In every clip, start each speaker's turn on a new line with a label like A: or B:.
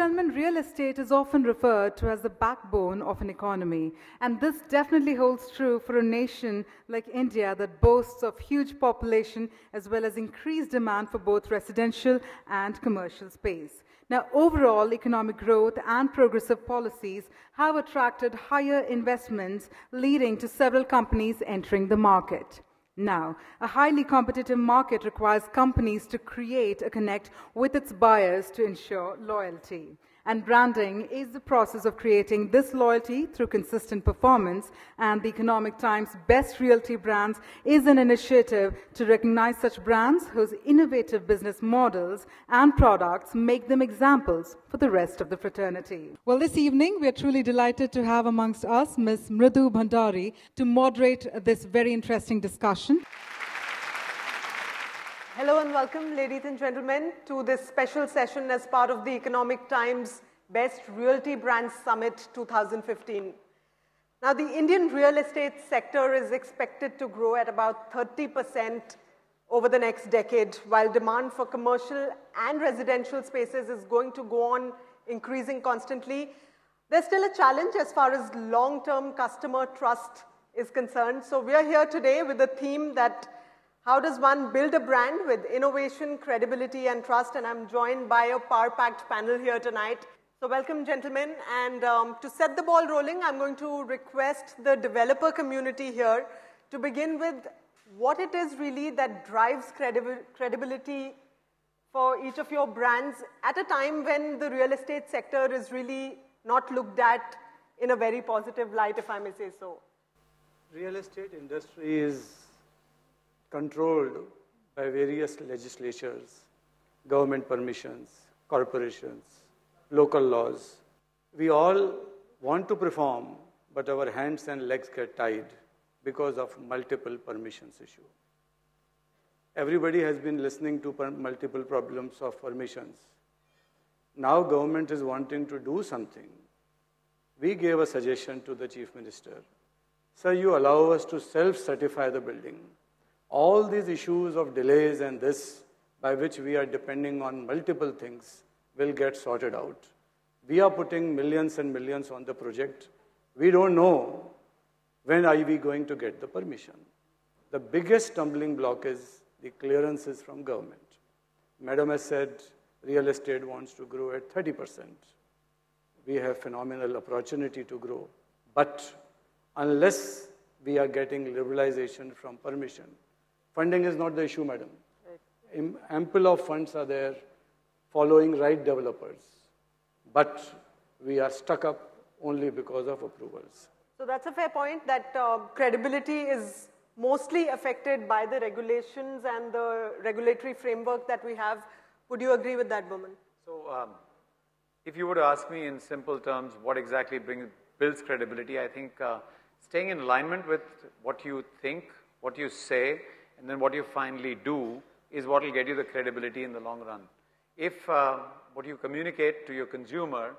A: gentlemen, real estate is often referred to as the backbone of an economy. And this definitely holds true for a nation like India that boasts of huge population as well as increased demand for both residential and commercial space. Now, overall economic growth and progressive policies have attracted higher investments, leading to several companies entering the market. Now, a highly competitive market requires companies to create a connect with its buyers to ensure loyalty. And branding is the process of creating this loyalty through consistent performance. And the Economic Times Best Realty Brands is an initiative to recognize such brands whose innovative business models and products make them examples for the rest of the fraternity. Well, this evening, we are truly delighted to have amongst us Ms. Mridu Bhandari to moderate this very interesting discussion.
B: Hello and welcome, ladies and gentlemen, to this special session as part of the Economic Times Best Realty Brands Summit 2015. Now, the Indian real estate sector is expected to grow at about 30% over the next decade, while demand for commercial and residential spaces is going to go on increasing constantly. There's still a challenge as far as long-term customer trust is concerned. So we are here today with a theme that how does one build a brand with innovation, credibility, and trust? And I'm joined by a power-packed panel here tonight. So welcome, gentlemen. And to set the ball rolling, I'm going to request the developer community here to begin with what it is really that drives credibility for each of your brands at a time when the real estate sector is really not looked at in a very positive light, if I may say so.
C: Real estate industry is controlled by various legislatures, government permissions, corporations, local laws. We all want to perform, but our hands and legs get tied because of multiple permissions issue. Everybody has been listening to multiple problems of permissions. Now government is wanting to do something. We gave a suggestion to the Chief Minister. Sir, you allow us to self-certify the building. All these issues of delays and this, by which we are depending on multiple things, will get sorted out. We are putting millions and millions on the project. We don't know when are we going to get the permission. The biggest stumbling block is the clearances from government. Madam has said real estate wants to grow at 30%. We have phenomenal opportunity to grow. But unless we are getting liberalization from permission, funding is not the issue, madam. Right. Ample of funds are there following right developers. But we are stuck up only because of approvals.
B: So that's a fair point, that credibility is mostly affected by the regulations and the regulatory framework that we have. Would you agree with that, Bowman?
D: So if you were to ask me in simple terms what exactly builds credibility, I think staying in alignment with what you think, what you say, and then what you finally do is what will get you the credibility in the long run. If what you communicate to your consumer,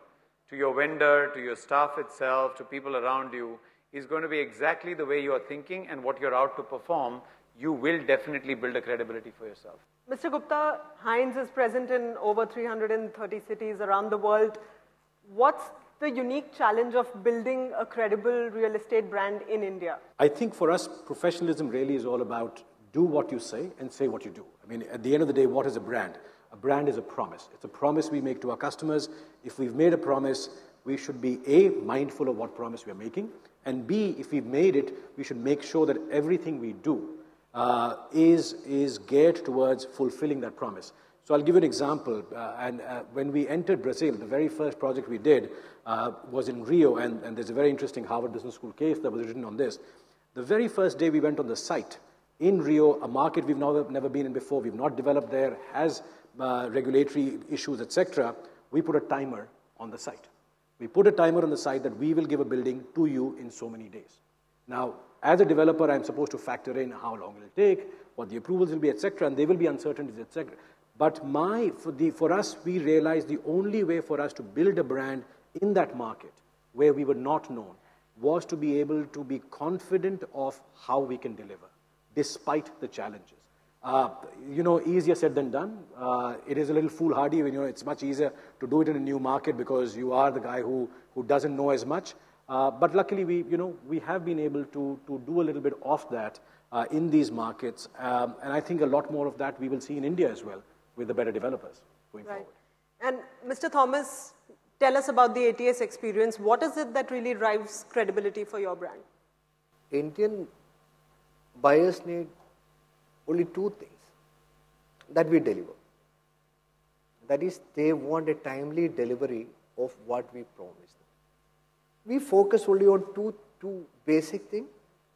D: to your vendor, to your staff itself, to people around you, is going to be exactly the way you are thinking and what you're out to perform, you will definitely build a credibility for yourself.
B: Mr. Gupta, Hines is present in over 330 cities around the world. What's the unique challenge of building a credible real estate brand in India?
E: I think for us, professionalism really is all about do what you say and say what you do. I mean, at the end of the day, what is a brand? A brand is a promise. It's a promise we make to our customers. If we've made a promise, we should be A, mindful of what promise we are making, and B, if we've made it, we should make sure that everything we do is geared towards fulfilling that promise. So I'll give you an example. When we entered Brazil, the very first project we did was in Rio, and there's a very interesting Harvard Business School case that was written on this. The very first day we went on the site in Rio, a market we've never been in before, we've not developed there, has regulatory issues, etc., we put a timer on the site. We put a timer on the site that we will give a building to you in so many days. Now, as a developer, I'm supposed to factor in how long it will take, what the approvals will be, etc., and there will be uncertainties, etc. But for us, we realized the only way for us to build a brand in that market where we were not known was to be able to be confident of how we can deliver, despite the challenges. Easier said than done. It is a little foolhardy when, it's much easier to do it in a new market because you are the guy who doesn't know as much. But luckily, we have been able to do a little bit of that in these markets. And I think a lot more of that we will see in India as well with the better developers going forward.
B: And Mr. Thomas, tell us about the ATS experience. What is it that really drives credibility for your brand?
F: Indian buyers need only two things that we deliver. That is, they want a timely delivery of what we promise them. We focus only on two basic things.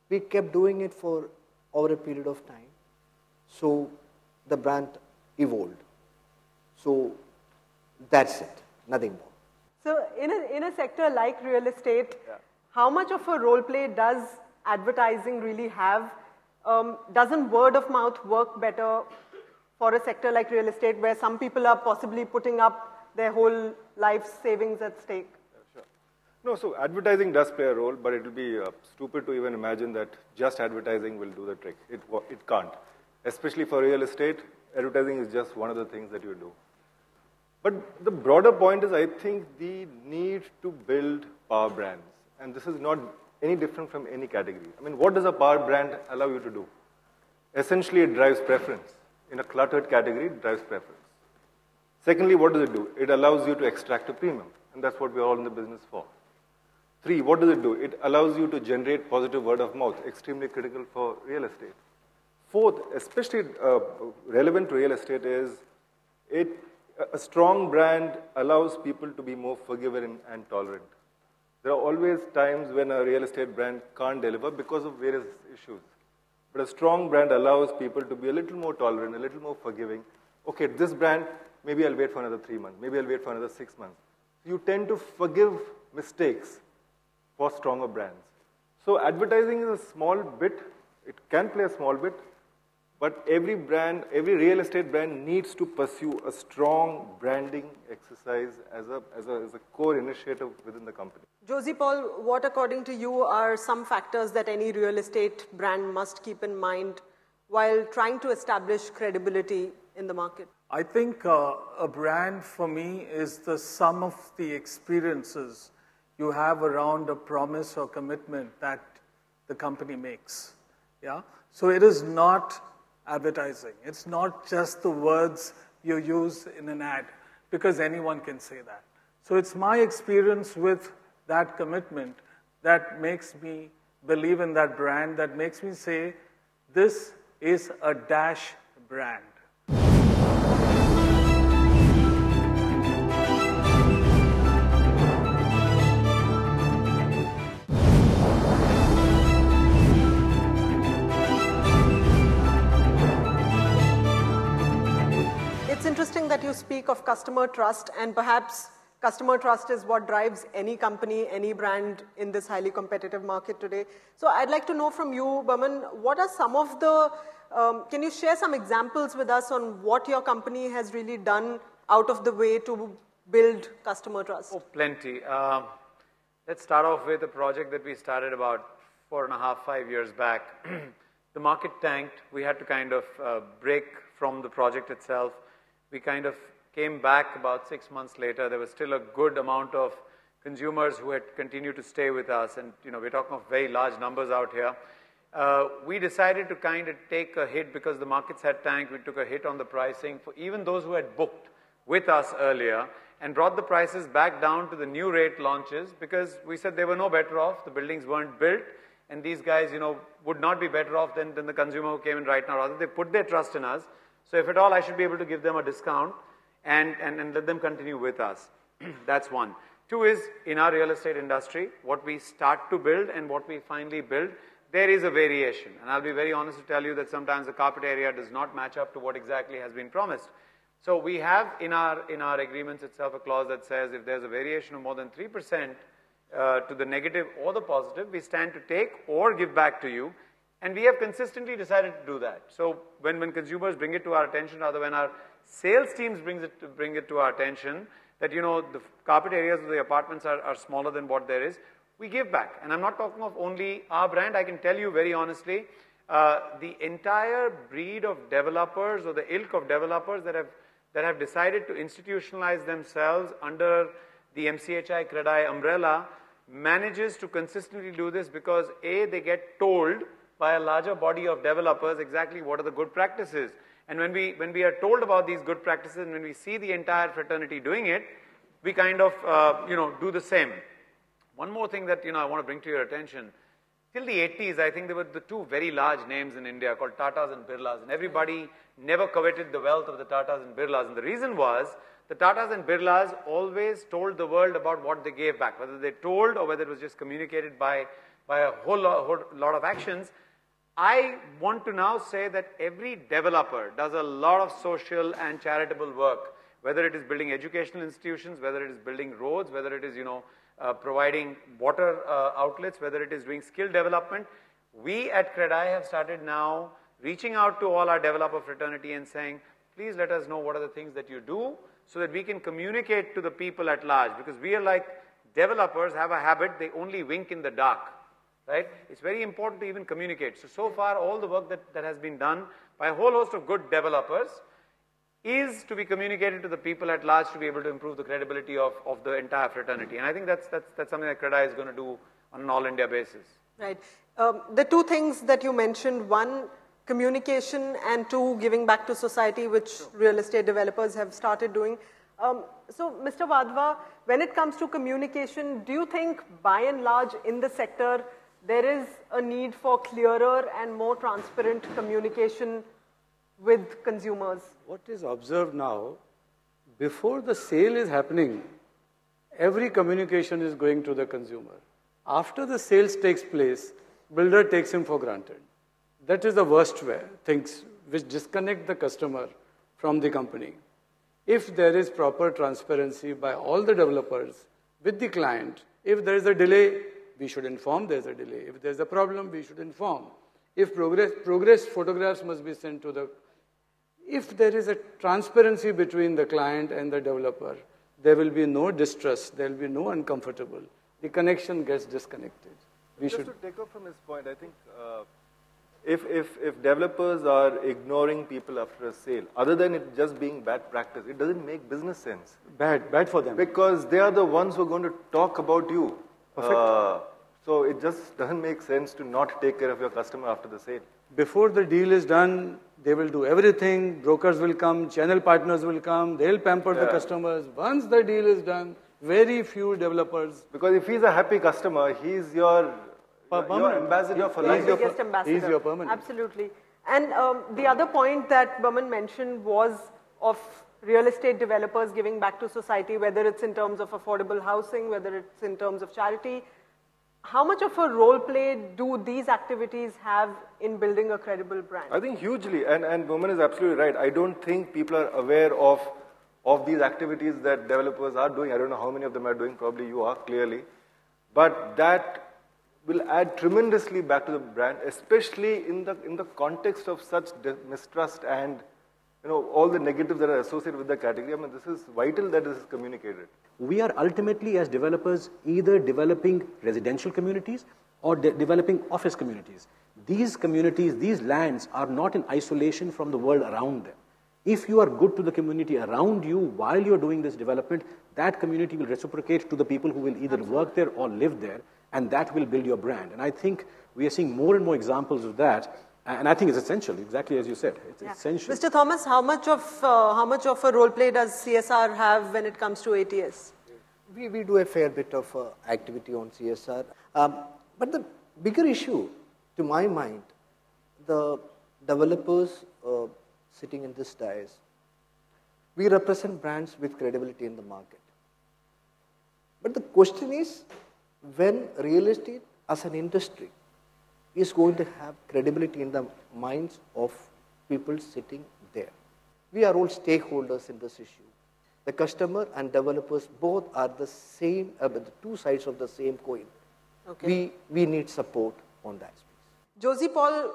F: We kept doing it for over a period of time. So the brand evolved. So that's it, nothing more.
B: So in a sector like real estate, how much of a role play does advertising really have? Doesn't word of mouth work better for a sector like real estate where some people are possibly putting up their whole life savings at stake?
G: Sure. No, so advertising does play a role, but it will be stupid to even imagine that just advertising will do the trick. It can't. Especially for real estate, advertising is just one of the things that you do. But the broader point is, I think, the need to build power brands. And this is not any different from any category. I mean, what does a power brand allow you to do? Essentially, it drives preference. In a cluttered category, it drives preference. Secondly, what does it do? It allows you to extract a premium. And that's what we're all in the business for. 3, what does it do? It allows you to generate positive word of mouth, extremely critical for real estate. 4th, especially relevant to real estate, is a strong brand allows people to be more forgiving and tolerant. There are always times when a real estate brand can't deliver because of various issues. But a strong brand allows people to be a little more tolerant, a little more forgiving. Okay, this brand, maybe I'll wait for another 3 months. Maybe I'll wait for another 6 months. You tend to forgive mistakes for stronger brands. So advertising is a small bit. It can play a small bit. But every brand, every real estate brand needs to pursue a strong branding exercise as a core initiative within the company.
B: Josie Paul, what according to you are some factors that any real estate brand must keep in mind while trying to establish credibility in the market?
H: I think a brand for me is the sum of the experiences you have around a promise or commitment that the company makes. Yeah? So it is not advertising. It's not just the words you use in an ad, because anyone can say that. So it's my experience with that commitment that makes me believe in that brand, that makes me say, this is a dash brand.
B: It's interesting that you speak of customer trust, and perhaps customer trust is what drives any company, any brand in this highly competitive market today. So I'd like to know from you, Burman, what are some of the, can you share some examples with us on what your company has really done out of the way to build customer trust?
D: Oh, plenty. Let's start off with a project that we started about 4.5, 5 years back. The market tanked. We had to kind of break from the project itself. We kind of came back about 6 months later. There was still a good amount of consumers who had continued to stay with us, and we're talking of very large numbers out here. We decided to kind of take a hit because the markets had tanked. We took a hit on the pricing for even those who had booked with us earlier and brought the prices back down to the new rate launches because we said they were no better off. The buildings weren't built, and these guys, would not be better off than the consumer who came in right now. Rather, they put their trust in us. So if at all, I should be able to give them a discount and let them continue with us. That's one. 2 is, in our real estate industry, what we start to build and what we finally build, there is a variation. And I'll be very honest to tell you that sometimes the carpet area does not match up to what exactly has been promised. So we have in our agreements itself a clause that says if there's a variation of more than 3% to the negative or the positive, we stand to take or give back to you. And we have consistently decided to do that. So when consumers bring it to our attention, rather when our sales teams bring it to our attention, that the carpet areas of the apartments are smaller than what there is, we give back. And I'm not talking of only our brand. I can tell you very honestly, the entire breed of developers or the ilk of developers that have decided to institutionalize themselves under the MCHI CREDAI umbrella manages to consistently do this because A, they get told by a larger body of developers exactly what are the good practices. And when we are told about these good practices and when we see the entire fraternity doing it, we kind of, do the same. One more thing that, I want to bring to your attention. Till the 80s, I think there were the two very large names in India called Tatas and Birlas, and everybody never coveted the wealth of the Tatas and Birlas. And the reason was the Tatas and Birlas always told the world about what they gave back, whether they told or whether it was just communicated by a whole lot of actions. I want to now say that every developer does a lot of social and charitable work, whether it is building educational institutions, whether it is building roads, whether it is, providing water outlets, whether it is doing skill development. We at CREDAI have started now reaching out to all our developer fraternity and saying, please let us know what are the things that you do so that we can communicate to the people at large, because we are like developers have a habit, they only wink in the dark. Right? It's very important to even communicate. So far, all the work that has been done by a whole host of good developers is to be communicated to the people at large to be able to improve the credibility of the entire fraternity. And I think that's something that CREDAI is going to do on an all-India basis.
B: Right. The two things that you mentioned, one, communication, and two, giving back to society, which real estate developers have started doing. So, Mr. Wadhwa, when it comes to communication, do you think by and large in the sector, there is a need for clearer and more transparent communication with consumers?
C: What is observed now, before the sale is happening, every communication is going to the consumer. After the sales takes place, builder takes him for granted. That is the worst way, things which disconnect the customer from the company. If there is proper transparency by all the developers with the client, if there is a delay, we should inform there is a delay. If there is a problem, we should inform. If progress photographs must be sent to the... If there is a transparency between the client and the developer, there will be no distrust, there will be no uncomfortable. The connection gets disconnected.
G: Just to take up from his point, I think if developers are ignoring people after a sale, other than it just being bad practice, it doesn't make business sense.
C: Bad for them.
G: Because they are the ones who are going to talk about you.
C: Perfect.
G: So it just doesn't make sense to not take care of your customer after the sale.
C: Before the deal is done, they will do everything. Brokers will come, channel partners will come, they'll pamper the customers. Once the deal is done, very few developers.
G: Because if he's a happy customer, he's your ambassador for life.
C: He's your permanent.
B: Absolutely. And the other point that Baman mentioned was of real estate developers giving back to society, whether it's in terms of affordable housing, whether it's in terms of charity. How much of a role play do these activities have in building a credible brand?
G: I think hugely, and Woman is absolutely right. I don't think people are aware of these activities that developers are doing. I don't know how many of them are doing, probably you are, clearly. But that will add tremendously back to the brand, especially in the context of such mistrust and all the negatives that are associated with the category. I mean, this is vital that this is communicated.
E: We are ultimately, as developers, either developing residential communities or developing office communities. These communities, these lands are not in isolation from the world around them. If you are good to the community around you while you're doing this development, that community will reciprocate to the people who will either work there or live there, and that will build your brand. And I think we are seeing more and more examples of that. And I think it's essential, exactly as you said. It's essential.
B: Mr. Thomas, how much of a role play does CSR have when it comes to ATS?
F: We do a fair bit of activity on CSR. But the bigger issue, to my mind, the developers sitting in this dais, we represent brands with credibility in the market. But the question is, when real estate as an industry is going to have credibility in the minds of people sitting there. We are all stakeholders in this issue. The customer and developers both are the same, the two sides of the same coin. Okay. We need support on that space.
B: Josie Paul,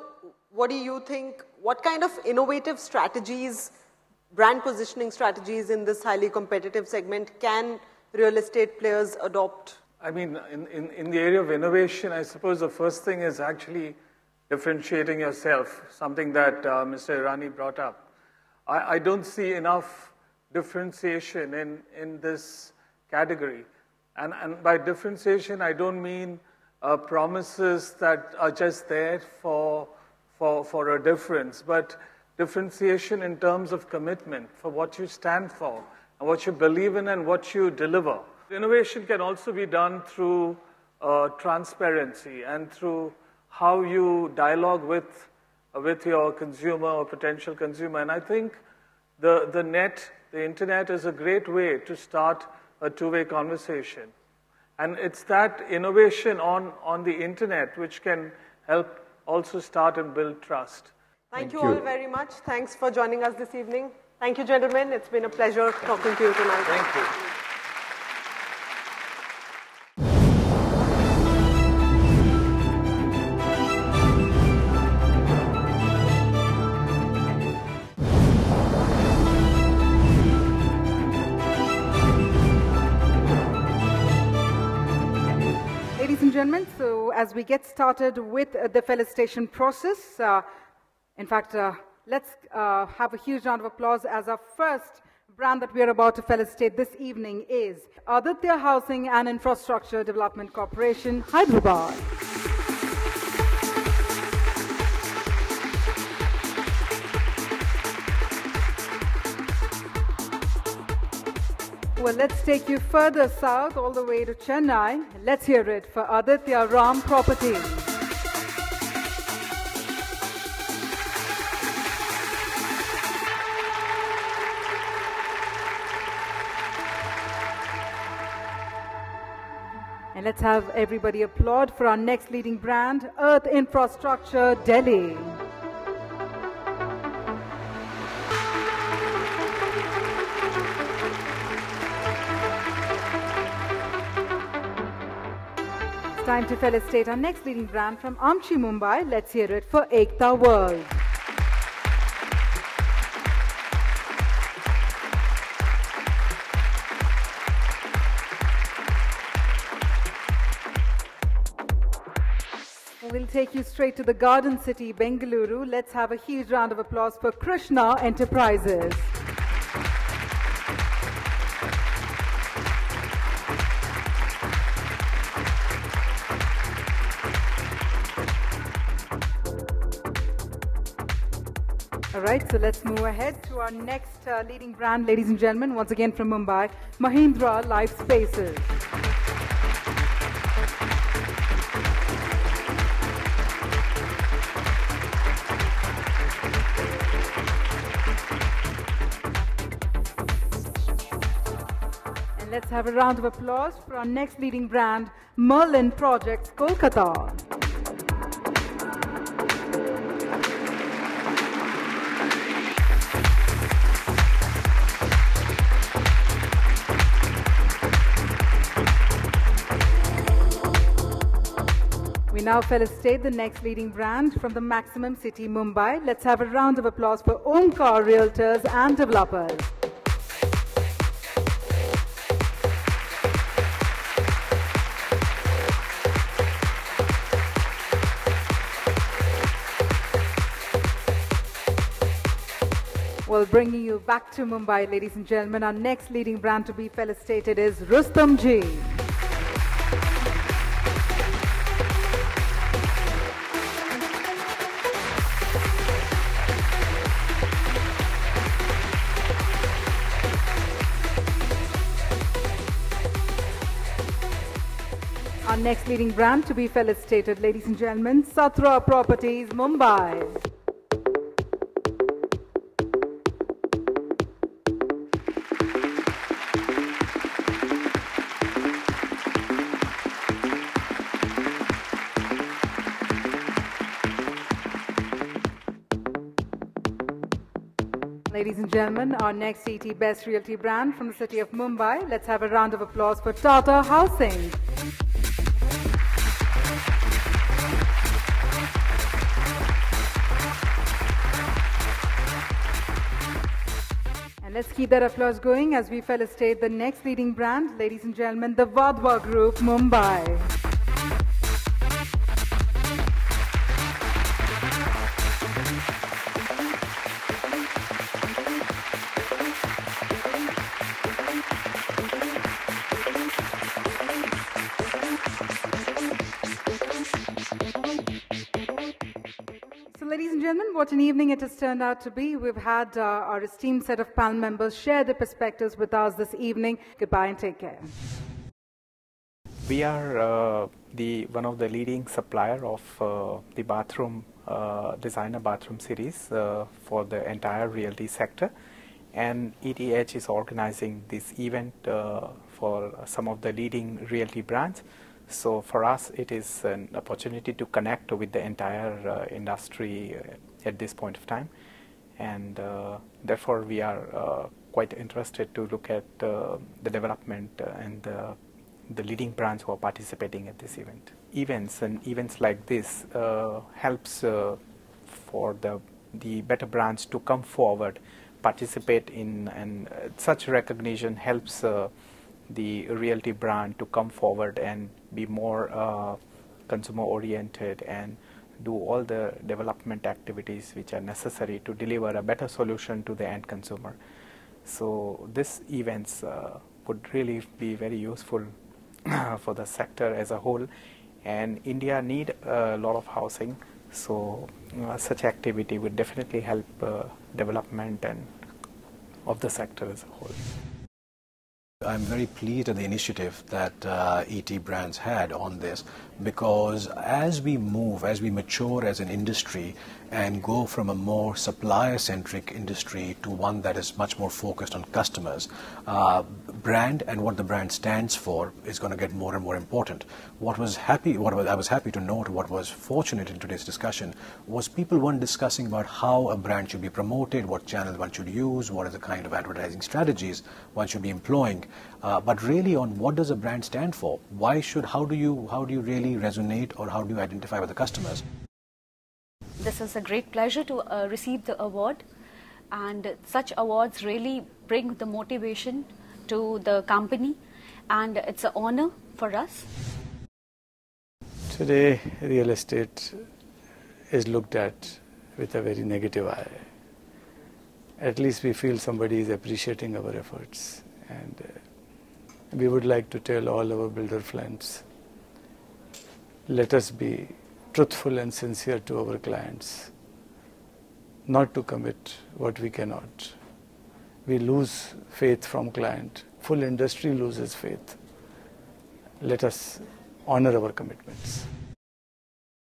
B: what do you think? What kind of innovative strategies, brand positioning strategies in this highly competitive segment can real estate players adopt?
H: I mean, in the area of innovation, I suppose the first thing is actually differentiating yourself, something that Mr. Irani brought up. I don't see enough differentiation in this category. And by differentiation, I don't mean promises that are just there for a difference, but differentiation in terms of commitment for what you stand for and what you believe in and what you deliver. Innovation can also be done through transparency and through how you dialogue with your consumer or potential consumer. And I think the internet is a great way to start a two-way conversation. And it's that innovation on the internet which can help also start and build trust.
B: Thank you all very much. Thanks for joining us this evening. Thank you, gentlemen. It's been a pleasure talking to you tonight.
D: Thank you.
A: Ladies and gentlemen, so as we get started with the felicitation process, in fact, let's have a huge round of applause as our first brand that we are about to felicitate this evening is Aditya Housing and Infrastructure Development Corporation, Hyderabad. Well, let's take you further south, all the way to Chennai. Let's hear it for Aditya Ram Properties. And let's have everybody applaud for our next leading brand, Earth Infrastructure, Delhi. Time to felicitate our next leading brand from Amchi, Mumbai. Let's hear it for Ekta World. We'll take you straight to the Garden City, Bengaluru. Let's have a huge round of applause for Krishna Enterprises. All right, so let's move ahead to our next leading brand, ladies and gentlemen, once again from Mumbai, Mahindra Life Spaces. And let's have a round of applause for our next leading brand, Merlin Projects, Kolkata. We now felicitate the next leading brand from the Maximum City, Mumbai. Let's have a round of applause for Omkar Realtors and Developers. Well, bringing you back to Mumbai, ladies and gentlemen, our next leading brand to be felicitated is Rustom Ji. Our next leading brand to be felicitated, ladies and gentlemen, Satra Properties, Mumbai. Ladies and gentlemen, our next ET Best Realty Brand from the city of Mumbai. Let's have a round of applause for Tata Housing. And let's keep that applause going as we felicitate the next leading brand, ladies and gentlemen, the Vadva Group, Mumbai. what an evening it has turned out to be. We've had our esteemed set of panel members share their perspectives with us this evening. Goodbye and take care.
I: We are one of the leading supplier of the bathroom designer bathroom series for the entire realty sector, and ETH is organizing this event for some of the leading realty brands. So for us, it is an opportunity to connect with the entire industry at this point of time, and therefore we are quite interested to look at the development and the leading brands who are participating at this event. Events like this helps for the better brands to come forward, participate in, and such recognition helps the realty brand to come forward and be more consumer oriented and do all the development activities which are necessary to deliver a better solution to the end consumer. So these events would really be very useful for the sector as a whole, and India need a lot of housing, so such activity would definitely help development and of the sector as a whole.
E: I'm very pleased at the initiative that ET Brands had on this, because as we mature as an industry and go from a more supplier-centric industry to one that is much more focused on customers, brand and what the brand stands for is going to get more and more important. I was happy to note, what was fortunate in today's discussion was people weren't discussing about how a brand should be promoted, what channel one should use, what are the kind of advertising strategies one should be employing, but really on what does a brand stand for? How do you really resonate, or how do you identify with the customers?
J: This is a great pleasure to receive the award, and such awards really bring the motivation to the company, and it's an honor for us.
C: Today, real estate is looked at with a very negative eye. At least we feel somebody is appreciating our efforts, and we would like to tell all our builder friends, let us be truthful and sincere to our clients, not to commit what we cannot. We lose faith from client. Full industry loses faith. Let us honor our commitments.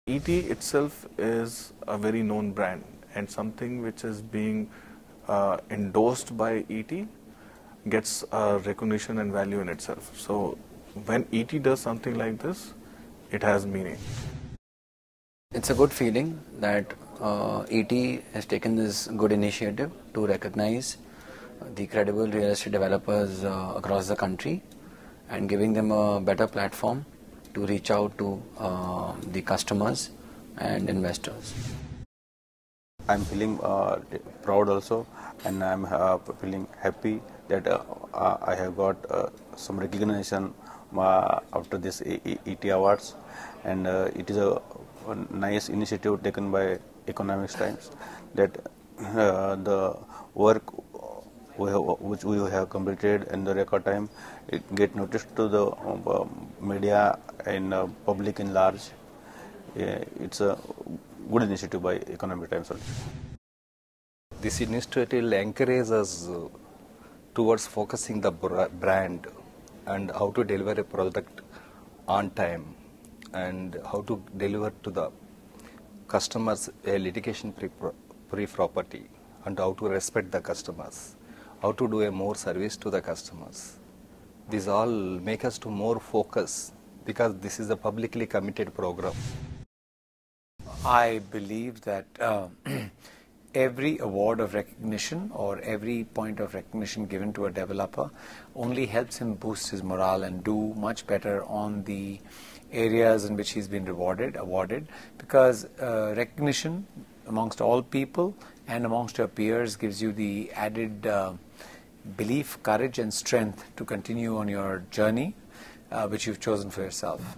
K: ET itself is a very known brand, and something which is being endorsed by ET gets recognition and value in itself. So when ET does something like this, it has meaning.
L: It's a good feeling that ET has taken this good initiative to recognize the credible real estate developers across the country and giving them a better platform to reach out to the customers and investors.
M: I'm feeling proud also, and I'm feeling happy that I have got some recognition after this ET Awards, and it is a nice initiative taken by Economics Times that the work which we have completed in the record time, it get noticed to the media and public in large. It's a good initiative by Economic Times also.
N: This initiative will encourage us towards focusing the brand and how to deliver a product on time, and how to deliver to the customers a litigation-free property, and how to respect the customers, how to do a more service to the customers. These all make us to more focus, because this is a publicly committed program.
O: I believe that every award of recognition or every point of recognition given to a developer only helps him boost his morale and do much better on the areas in which he's been awarded, because recognition amongst all people and amongst your peers gives you the added belief, courage and strength to continue on your journey which you've chosen for yourself.